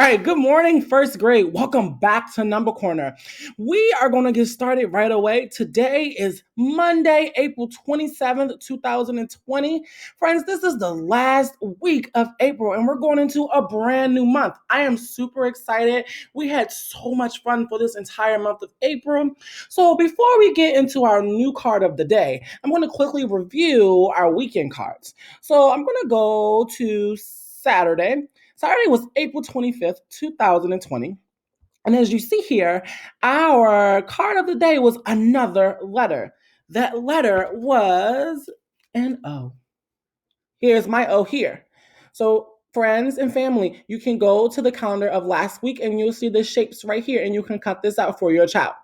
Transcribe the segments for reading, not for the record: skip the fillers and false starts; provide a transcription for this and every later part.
right. Good morning, first grade. Welcome back to Number Corner. We are going to get started right away. Today is Monday, April 27th, 2020. Friends, this is the last week of April, and we're going into a brand new month. I am super excited. We had so much fun for this entire month of April. So, before we get into our new card of the day, I'm going to quickly review our weekend cards. So, I'm going to go to Saturday. Saturday was April 25th, 2020. And as you see here, our card of the day was another letter. That letter was an O. Here's my O here. So, friends and family, you can go to the calendar of last week and you'll see the shapes right here and you can cut this out for your child.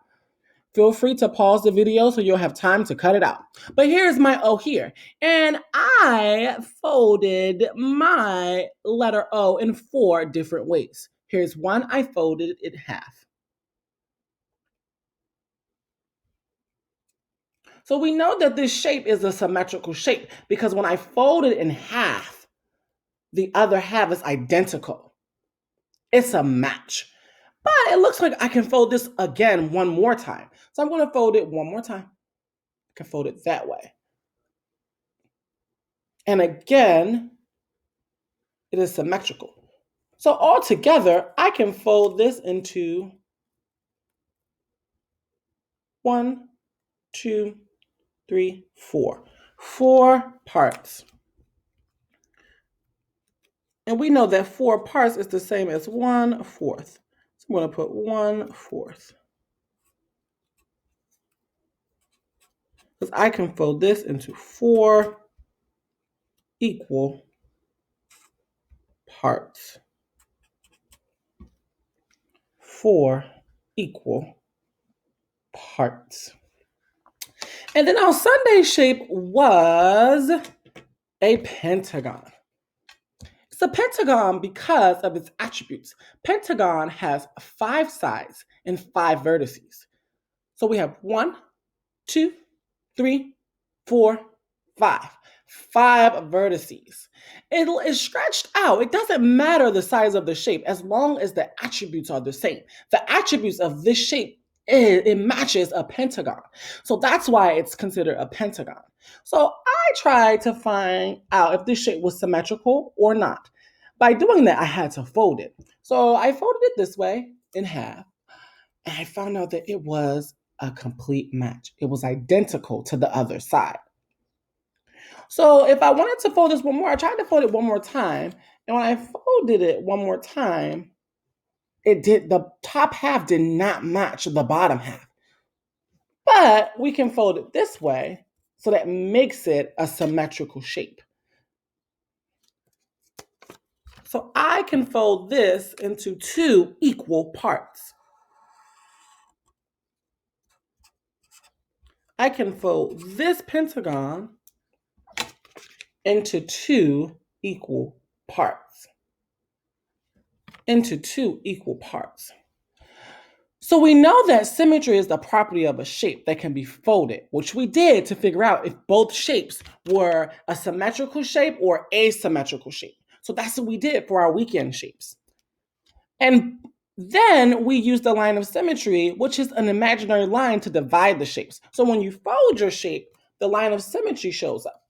Feel free to pause the video so you'll have time to cut it out. But here's my O here. And I folded my letter O in 4 different ways. Here's one, I folded it in half. So we know that this shape is a symmetrical shape because when I fold it in half, the other half is identical. It's a match. But it looks like I can fold this again one more time. So I'm going to fold it one more time. I can fold it that way. And again, it is symmetrical. So altogether, I can fold this into 1, 2, 3, 4. 4 parts. And we know that 4 parts is the same as 1/4. So I'm going to put 1/4. Because I can fold this into 4 equal parts. 4 equal parts. And then our Sunday shape was a pentagon. It's a pentagon because of its attributes. Pentagon has 5 sides and 5 vertices. So we have 1, 2, 3, 4, 5. 5 vertices. It is stretched out. It doesn't matter the size of the shape as long as the attributes are the same. The attributes of this shape, it matches a pentagon. So that's why it's considered a pentagon. So I tried to find out if this shape was symmetrical or not. By doing that, I had to fold it. So I folded it this way in half, and I found out that it was a complete match. It was identical to the other side. So if I wanted to fold this one more, I tried to fold it one more time. And when I folded it one more time, the top half did not match the bottom half. But we can fold it this way, so that makes it a symmetrical shape. So I can fold this into 2 equal parts. I can fold this pentagon into 2 equal parts. Into 2 equal parts. So we know that symmetry is the property of a shape that can be folded, which we did to figure out if both shapes were a symmetrical shape or asymmetrical shape. So that's what we did for our weekend shapes. And then we use the line of symmetry, which is an imaginary line to divide the shapes. So when you fold your shape, the line of symmetry shows up.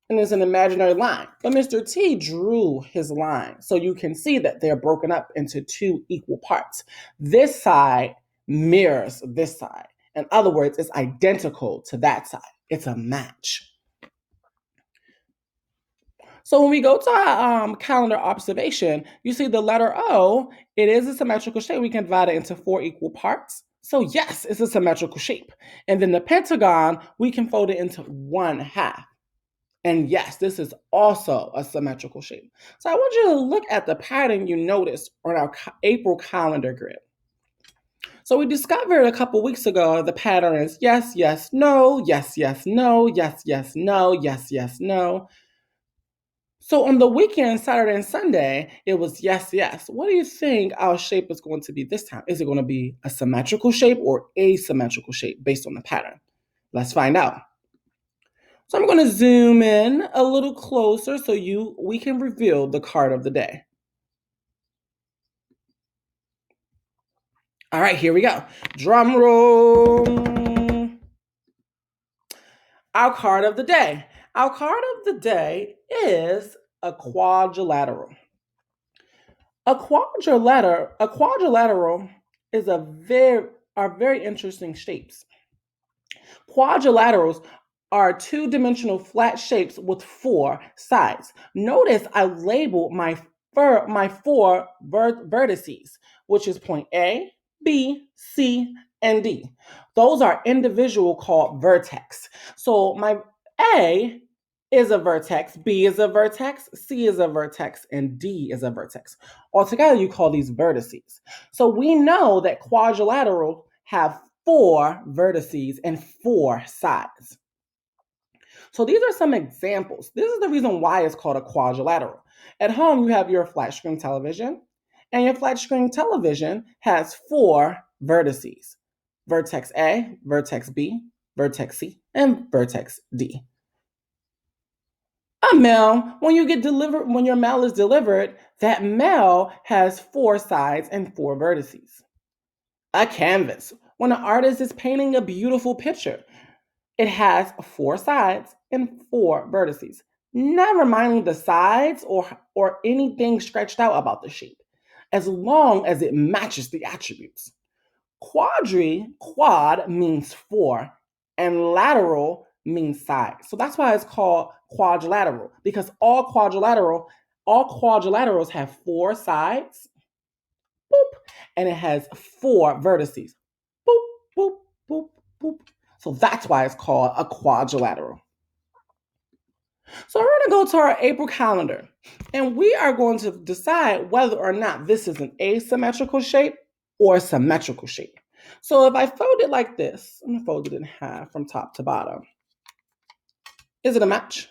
And it's an imaginary line. But Mr. T drew his line. So you can see that they're broken up into 2 equal parts. This side mirrors this side. In other words, it's identical to that side. It's a match. So when we go to our calendar observation, you see the letter O, it is a symmetrical shape. We can divide it into 4 equal parts. So yes, it's a symmetrical shape. And then the pentagon, we can fold it into 1/2. And yes, this is also a symmetrical shape. So I want you to look at the pattern you noticed on our April calendar grid. So we discovered a couple weeks ago the pattern is yes, yes, no, yes, yes, no, yes, yes, no, yes, yes, no. So on the weekend, Saturday and Sunday, it was yes, yes. What do you think our shape is going to be this time? Is it going to be a symmetrical shape or asymmetrical shape based on the pattern? Let's find out. So I'm going to zoom in a little closer so we can reveal the card of the day. All right, here we go. Drum roll. Our card of the day. Our card of the day is a quadrilateral. A quadrilateral is are very interesting shapes. Quadrilaterals are two-dimensional flat shapes with four sides. Notice I labeled my four vertices, which is point A, B, C, and D. Those are individual called vertex. So my A is a vertex, B is a vertex, C is a vertex, and D is a vertex. Altogether, you call these vertices. So we know that quadrilateral have four vertices and four sides. So these are some examples. This is the reason why it's called a quadrilateral. At home, you have your flat screen television, and your flat screen television has four vertices: vertex A, vertex B, vertex C, and vertex D. A mail, when your mail is delivered, that mail has four sides and four vertices. A canvas, when an artist is painting a beautiful picture, it has four sides and four vertices. Never minding the sides or anything stretched out about the shape, as long as it matches the attributes. Quad means four, and lateral means side. So that's why it's called quadrilateral, because all quadrilaterals have four sides, boop, and it has four vertices. Boop, boop, boop, boop. So that's why it's called a quadrilateral. So we're going to go to our April calendar, and we are going to decide whether or not this is an asymmetrical shape or a symmetrical shape. So if I fold it like this, I'm going to fold it in half from top to bottom. Is it a match?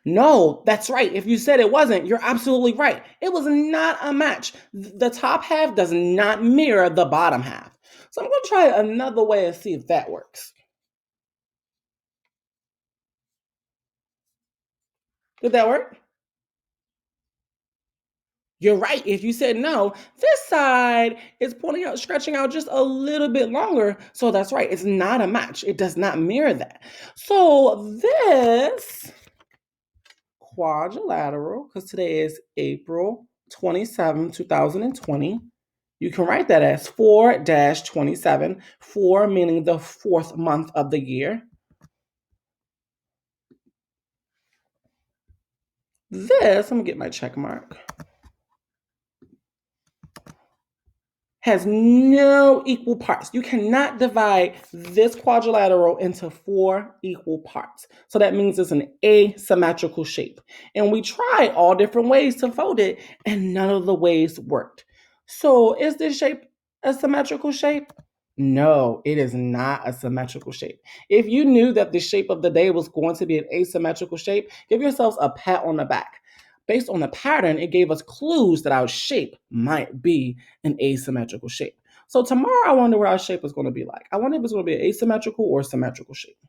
No, that's right. If you said it wasn't, you're absolutely right. It was not a match. The top half does not mirror the bottom half. So I'm going to try another way and see if that works. Did that work? You're right. If you said no, this side is pointing out, stretching out just a little bit longer. So that's right. It's not a match. It does not mirror that. So this quadrilateral, because today is April 27, 2020, you can write that as 4-27, 4 meaning the fourth month of the year. This, I'm going to get my check mark, has no equal parts. You cannot divide this quadrilateral into four equal parts. So that means it's an asymmetrical shape. And we tried all different ways to fold it, and none of the ways worked. So is this shape a symmetrical shape? No, it is not a symmetrical shape. If you knew that the shape of the day was going to be an asymmetrical shape, give yourselves a pat on the back. Based on the pattern, it gave us clues that our shape might be an asymmetrical shape. So tomorrow, I wonder what our shape is going to be like. I wonder if it's going to be an asymmetrical or symmetrical shape.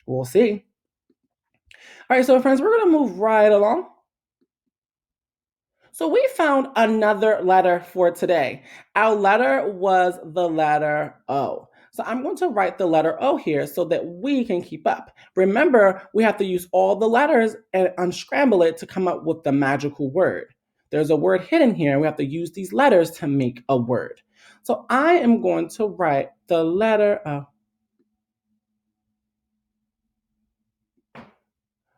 We'll see. All right, so friends, we're going to move right along. So we found another letter for today. Our letter was the letter O. So I'm going to write the letter O here so that we can keep up. Remember, we have to use all the letters and unscramble it to come up with the magical word. There's a word hidden here, and we have to use these letters to make a word. So I am going to write the letter O.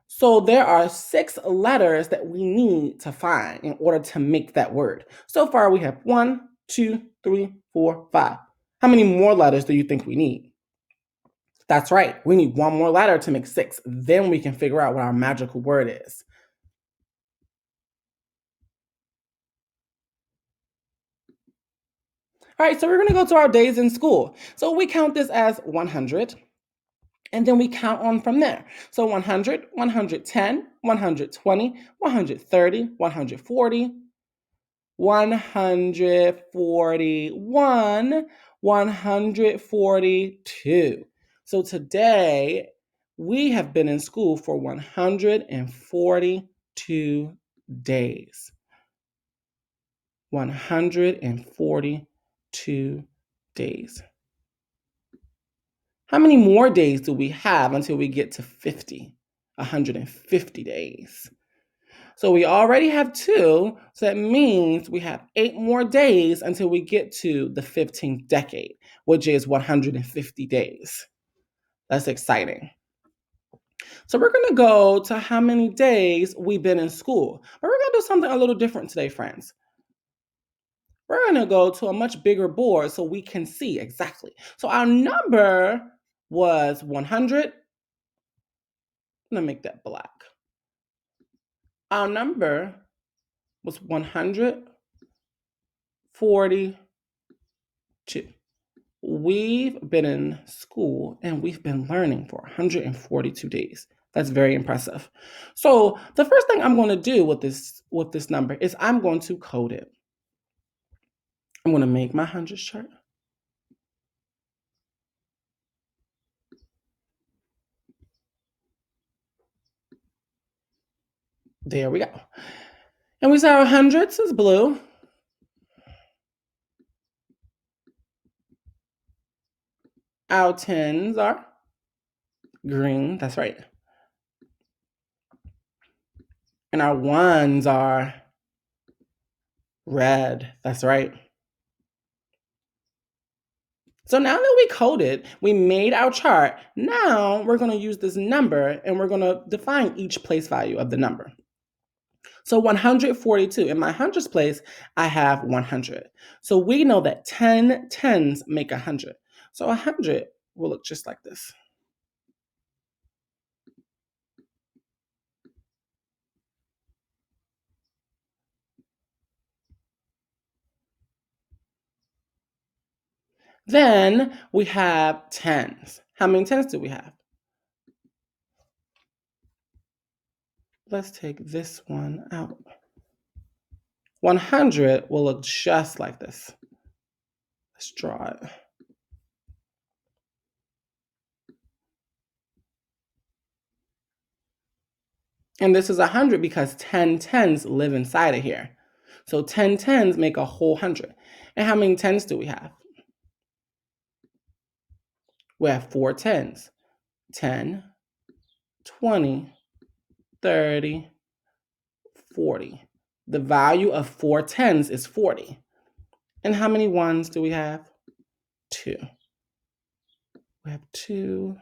So there are 6 letters that we need to find in order to make that word. So far we have 1, 2, 3, 4, 5. How many more letters do you think we need? That's right. We need one more letter to make 6. Then we can figure out what our magical word is. All right, so we're going to go to our days in school. So we count this as 100. And then we count on from there. So 100, 110, 120, 130, 140, 141, 142. So today we have been in school for 142 days. 142 days. How many more days do we have until we get to 50? 150 days. So we already have 2, so that means we have 8 more days until we get to the 15th decade, which is 150 days. That's exciting. So we're going to go to how many days we've been in school. But we're going to do something a little different today, friends. We're going to go to a much bigger board so we can see exactly. So our number was 100. I'm going to make that black. Our number was 142. We've been in school and we've been learning for 142 days. That's very impressive. So the first thing I'm going to do with this number is I'm going to code it. I'm going to make my hundreds chart. There we go. And we say our hundreds is blue. Our tens are green. That's right. And our ones are red. That's right. So now that we coded, we made our chart. Now we're going to use this number and we're going to define each place value of the number. So 142, in my hundreds place, I have 100. So we know that 10 tens make 100. So 100 will look just like this. Then we have tens. How many tens do we have? Let's take this one out. 100 will look just like this. Let's draw it. And this is 100 because 10 tens live inside of here. So 10 tens make a whole 100. And how many tens do we have? We have 4 tens. 10, 20, 30, 40. The value of 4 tens is 40. And how many ones do we have? 2. We have 2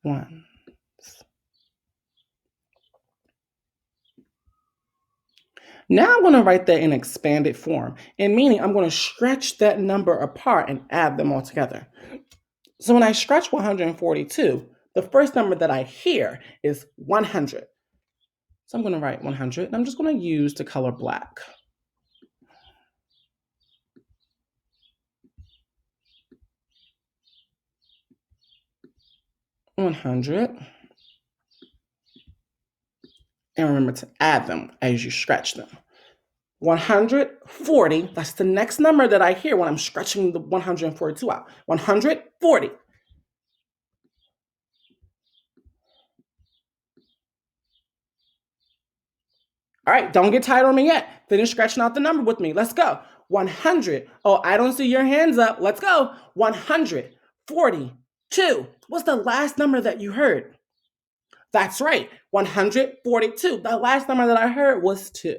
ones. Now I'm going to write that in expanded form, and meaning I'm going to stretch that number apart and add them all together. So when I stretch 142, the first number that I hear is 100. So I'm going to write 100, and I'm just going to use the color black. 100. And remember to add them as you stretch them. 140, that's the next number that I hear when I'm stretching the 142 out. 140. All right, don't get tired on me yet. Finish scratching out the number with me. Let's go. 100. Oh, I don't see your hands up. Let's go. 142. What's the last number that you heard? That's right, 142. The last number that I heard was 2.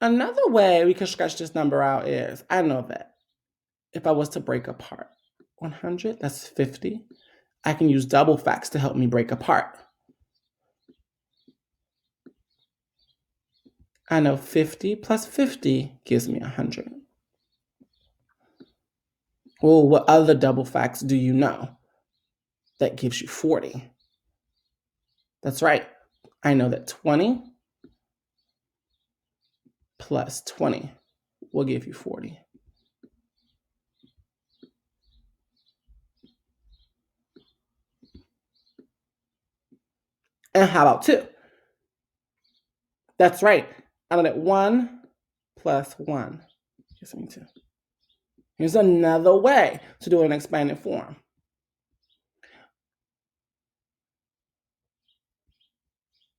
Another way we can stretch this number out is, I know that if I was to break apart 100, that's 50. I can use double facts to help me break apart. I know 50 plus 50 gives me 100. Well, what other double facts do you know that gives you 40? That's right. I know that 20 plus 20 will give you 40. And how about 2? That's right. I know that 1 plus 1 gives me 2. Here's another way to do an expanded form.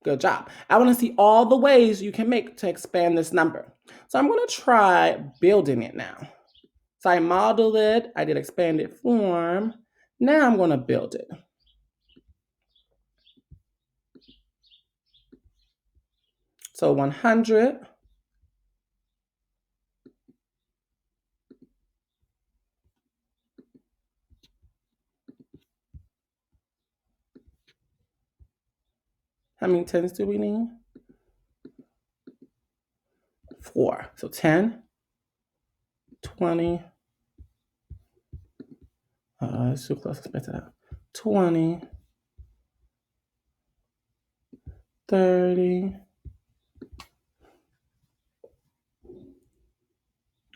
Good job. I want to see all the ways you can make to expand this number. So I'm going to try building it now. So I modeled it. I did expanded form. Now I'm going to build it. So 100. How many 10s do we need? 4. So 10, 20. It's too close. Let's split it out. 20, 30,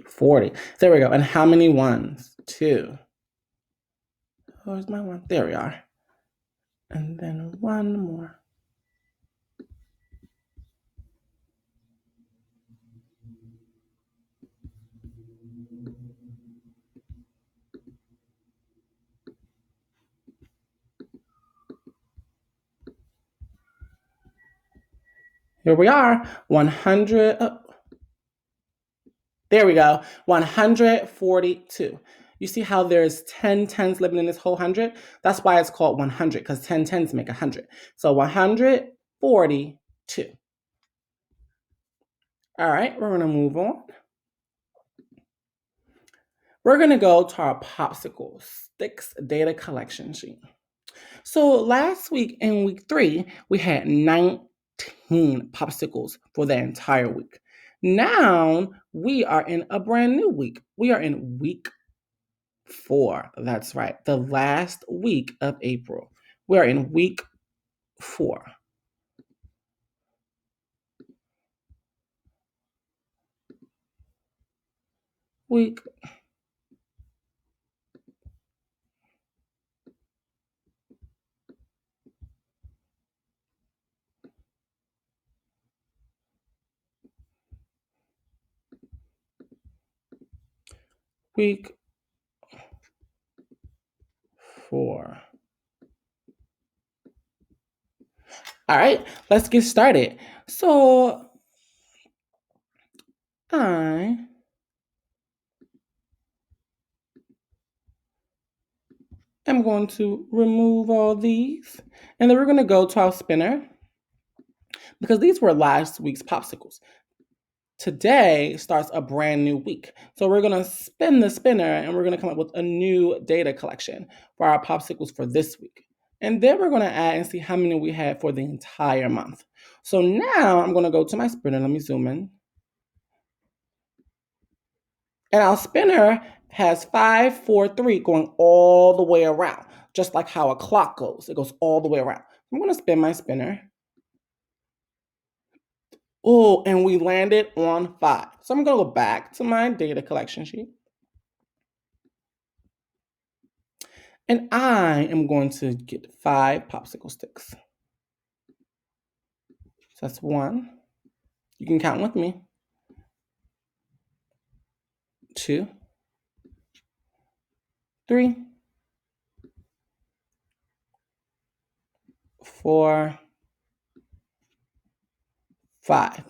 40. There we go. And how many ones? 2. Where's my one? There we are. And then one more. Here we are, 100. Oh, there we go, 142. You see how there's 10 tens living in this whole 100? That's why it's called 100, because 10 tens make 100. So 142. All right, we're going to move on. We're going to go to our popsicle sticks data collection sheet. So last week in week 3, we had 19 popsicles for the entire week. Now we are in a brand new week. We are in week 4. That's right. The last week of April. We are in week 4. Week 4. All right, let's get started. So I am going to remove all these, and then we're going to go to our spinner because these were last week's popsicles. Today starts a brand new week. So we're going to spin the spinner and we're going to come up with a new data collection for our popsicles for this week. And then we're going to add and see how many we had for the entire month. So now I'm going to go to my spinner. Let me zoom in. And our spinner has 5, 4, 3 going all the way around, just like how a clock goes. It goes all the way around. I'm going to spin my spinner. Oh, and we landed on 5. So I'm going to go back to my data collection sheet. And I am going to get 5 popsicle sticks. So that's 1. You can count with me. 2, 3, 4, 5.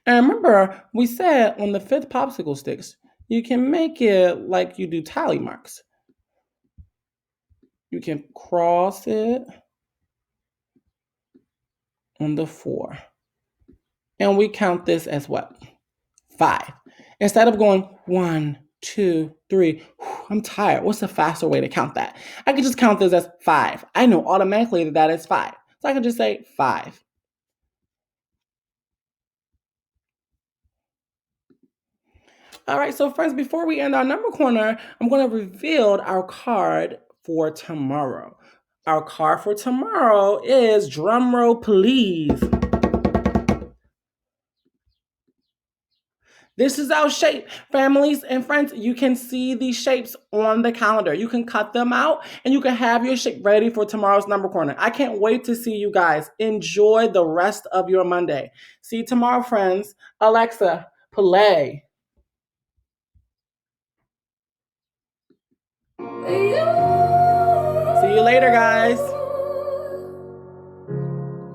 And remember, we said on the 5th popsicle sticks, you can make it like you do tally marks. You can cross it on the 4. And we count this as what? 5. Instead of going 1, 2, 3, I'm tired. What's the faster way to count that? I could just count this as 5. I know automatically that that is 5. So I can just say 5. All right, so friends, before we end our number corner, I'm going to reveal our card for tomorrow. Our card for tomorrow is, drumroll please, this is our shape. Families and friends, you can see these shapes on the calendar. You can cut them out and you can have your shape ready for tomorrow's number corner. I can't wait to see you guys. Enjoy the rest of your Monday. See you tomorrow, friends. Alexa, play. See you later, guys.